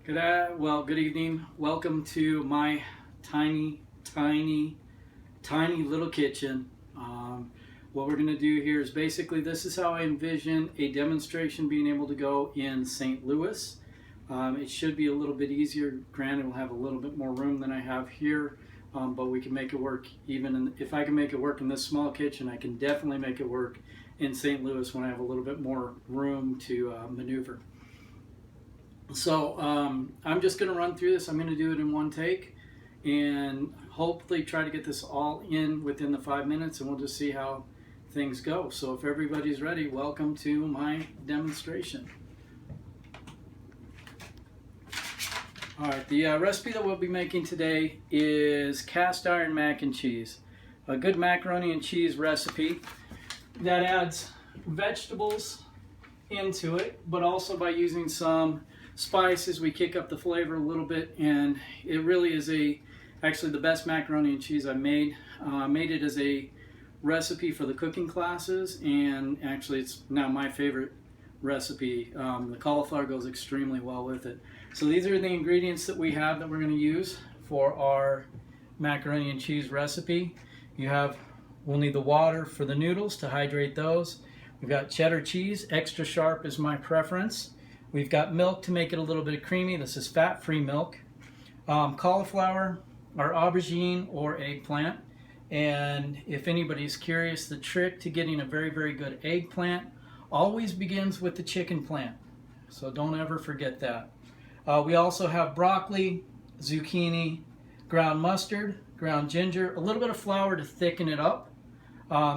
Good evening. Welcome to my tiny little kitchen. What we're going to do here is basically this is how I envision a demonstration being able to go in St. Louis. It should be a little bit easier. Granted, we'll have a little bit more room than I have here, but we can make it work. If I can make it work in this small kitchen, I can definitely make it work in St. Louis when I have a little bit more room to maneuver. So I'm just going to run through this. I'm going to do it in one take and hopefully try to get this all in within the 5 minutes, and we'll just see how things go. So if everybody's ready, welcome to my demonstration. All right, the recipe that we'll be making today is cast iron mac and cheese. A good macaroni and cheese recipe that adds vegetables into it, but also by using some spices we kick up the flavor a little bit, and it really is actually the best macaroni and cheese I made. Made it as a recipe for the cooking classes, and actually it's now my favorite recipe. The cauliflower goes extremely well with it. So these are the ingredients that we have that we're going to use for our macaroni and cheese recipe. We'll need the water for the noodles to hydrate those. We've got cheddar cheese, extra sharp is my preference. We've got milk to make it a little bit creamy. This is fat-free milk. Cauliflower, or aubergine, or eggplant. And if anybody's curious, the trick to getting a very, very good eggplant always begins with the chicken plant. So don't ever forget that. We also have broccoli, zucchini, ground mustard, ground ginger, a little bit of flour to thicken it up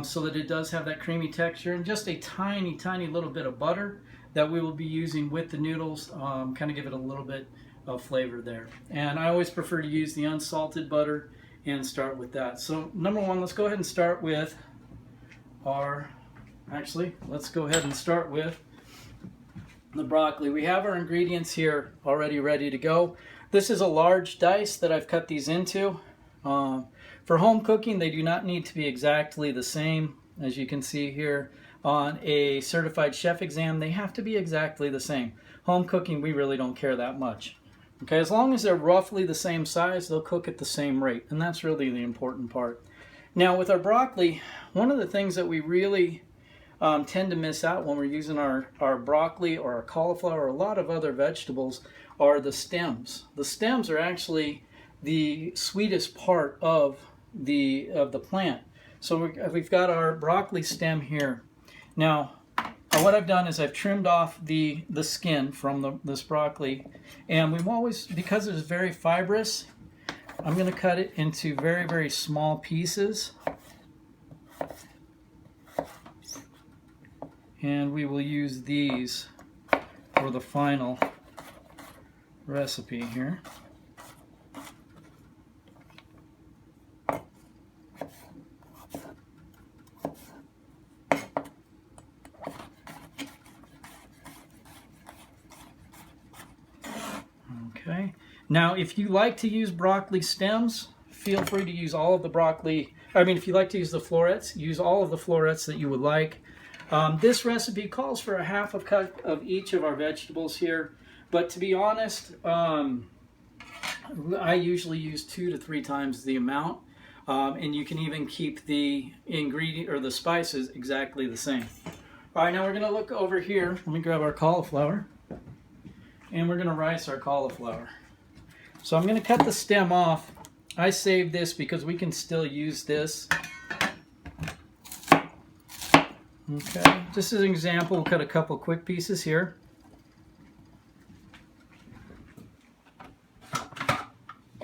so that it does have that creamy texture, and just a tiny, tiny little bit of butter that we will be using with the noodles, kind of give it a little bit of flavor there. And I always prefer to use the unsalted butter and start with that. So number one, let's go ahead and start with let's go ahead and start with the broccoli. We have our ingredients here already ready to go. This is a large dice that I've cut these into. For home cooking, they do not need to be exactly the same. As you can see here on a certified chef exam, they have to be exactly the same. Home cooking, we really don't care that much. Okay, as long as they're roughly the same size, they'll cook at the same rate, and that's really the important part. Now with our broccoli, one of the things that we really tend to miss out when we're using our broccoli or our cauliflower or a lot of other vegetables are the stems. The stems are actually the sweetest part of the plant. So we've got our broccoli stem here. Now, what I've done is I've trimmed off the skin from this broccoli, and we've always, because it's very fibrous, I'm going to cut it into very, very small pieces. And we will use these for the final recipe here. Okay. Now, if you like to use broccoli stems, feel free to use all of the broccoli. If you like to use the florets, use all of the florets that you would like. This recipe calls for a half a cup of each of our vegetables here, but to be honest, I usually use 2 to 3 times the amount, and you can even keep the ingredient or the spices exactly the same. All right, now we're going to look over here. Let me grab our cauliflower, and we're going to rice our cauliflower. So I'm going to cut the stem off. I saved this because we can still use this. Okay, just as an example, we'll cut a couple quick pieces here.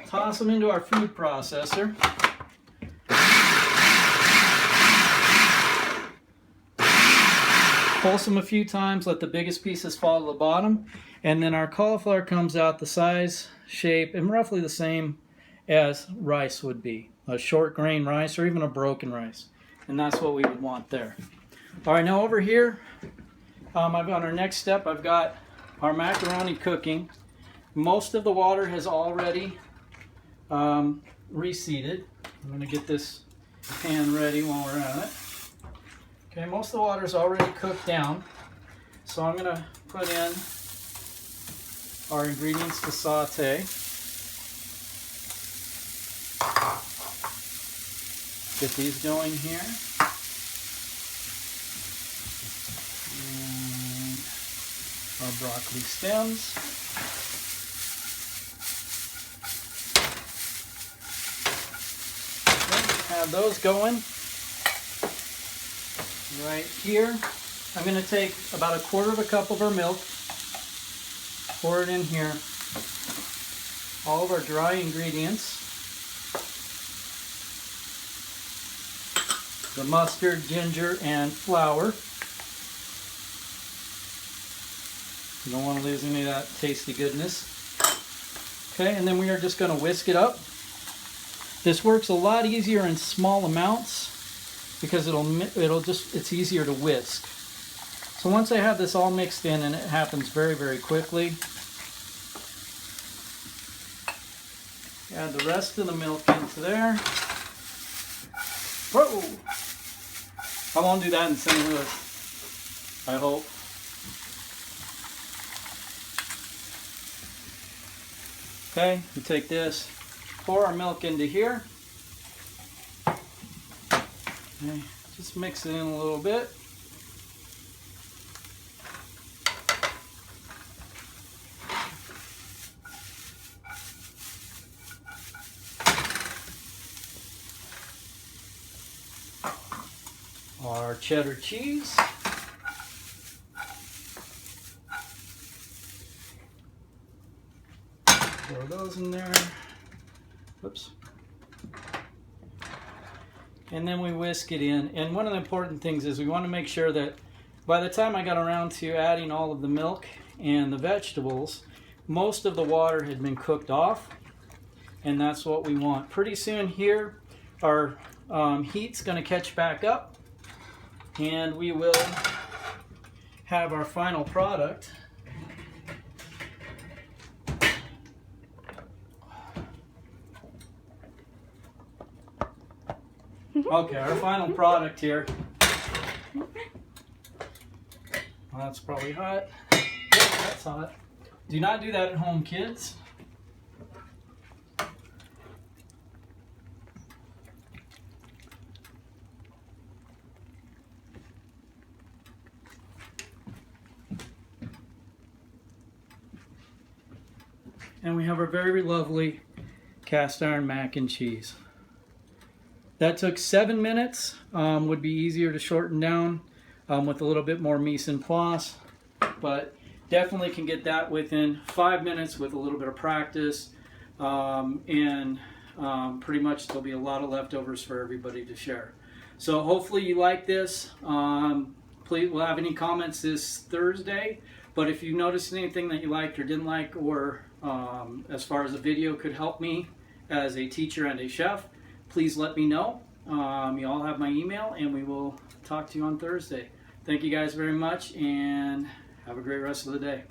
Toss them into our food processor. Pulse them a few times, let the biggest pieces fall to the bottom, and then our cauliflower comes out the size, shape, and roughly the same as rice would be. A short grain rice or even a broken rice. And that's what we would want there. All right, now over here, on our next step, I've got our macaroni cooking. Most of the water has already reseated. I'm going to get this pan ready while we're at it. Okay, most of the water is already cooked down, so I'm going to put in our ingredients to saute. Get these going here. And our broccoli stems. Okay, have those going. Right here, I'm going to take about 1/4 cup of our milk, pour it in here, all of our dry ingredients, the mustard, ginger, and flour. You don't want to lose any of that tasty goodness. Okay, and then we are just going to whisk it up. This works a lot easier in small amounts because it's easier to whisk. So once I have this all mixed in, and it happens very, very quickly, add the rest of the milk into there. Whoa! I won't do that in St. Louis, I hope. Okay, we take this, pour our milk into here. Okay, just mix it in a little bit. Our cheddar cheese. Pour those in there. Whoops. And then we whisk it in. And one of the important things is we want to make sure that by the time I got around to adding all of the milk and the vegetables, most of the water had been cooked off. And that's what we want. Pretty soon here, our heat's going to catch back up. And we will have our final product. Okay, our final product here. Well, that's probably hot. Yep, that's hot. Do not do that at home, kids. And we have our very lovely cast iron mac and cheese. That took 7 minutes. Would be easier to shorten down with a little bit more mise en place, but definitely can get that within 5 minutes with a little bit of practice, and pretty much there'll be a lot of leftovers for everybody to share. So hopefully you like this. Please, we'll have any comments this Thursday, but if you noticed anything that you liked or didn't like, or as far as the video could help me as a teacher and a chef, please let me know. You all have my email, and we will talk to you on Thursday. Thank you guys very much, and have a great rest of the day.